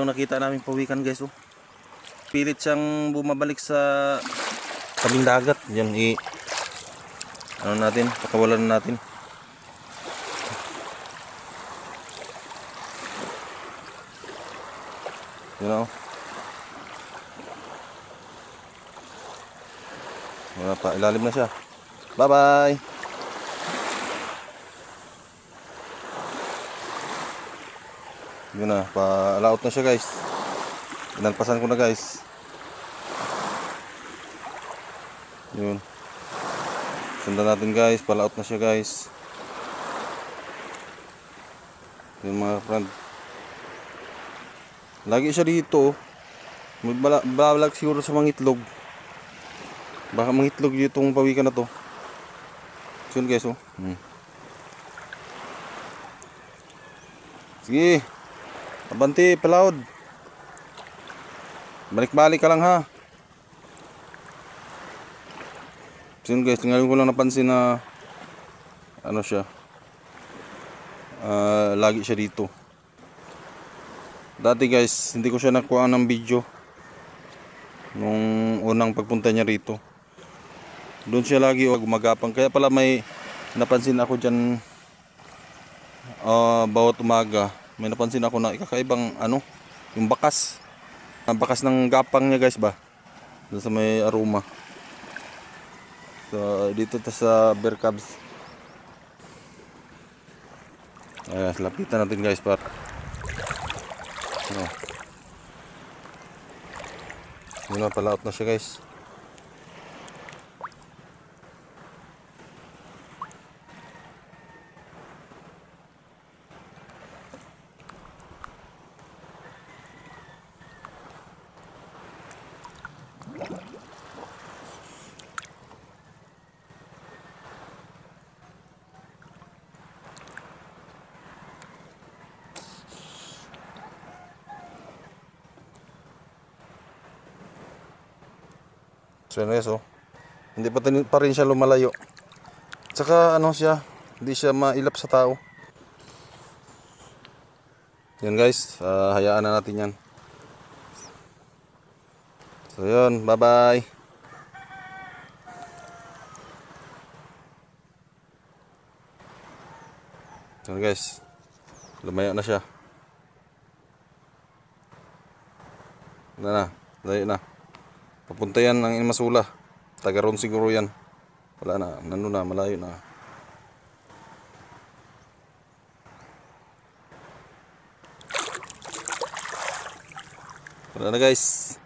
nakita namin pawikan guys. Oh. Pilit siyang bumabalik sa tabing dagat. Yan ano natin, pakawalan natin. Yan oh. Wala pa, ilalim na siya. Bye bye. Yun na, pa-layout na siya guys. Inalpasan ko na guys. Yun. Sundan natin guys, pa-layout na siya guys. Yun mga friend. Lagi siya dito. Magbalag siguro sa mga itlog. Baka mga itlog itong pawikan na to. Yun guys oh. Sige. Abanti, palaud. Balik-balik ka lang ha. Yun guys, ngayon ko lang napansin na ano siya. Lagi siya dito. Dati guys, hindi ko siya nakuha ng video nung unang pagpunta niya rito. Doon siya lagi gumagapang. Kaya pala may napansin ako dyan bawat umaga. May napansin ako na ikakaibang ano, yung bakas. Ang bakas ng gapang niya guys ba. Doon sa may aroma. So, dito sa bear cubs. Ayan, lapitan natin guys para yun na, palaot na siya guys. So yun guys oh. Hindi pa rin siya lumalayo. Tsaka ano siya, hindi siya mailap sa tao. Yan guys, hayaan na natin yan. So yun, bye bye. So guys, lumayo na siya. Layo na. Papunta yan ng Masula. Tagaron siguro yan. Wala na, nandun na, malayo na. Wala na guys.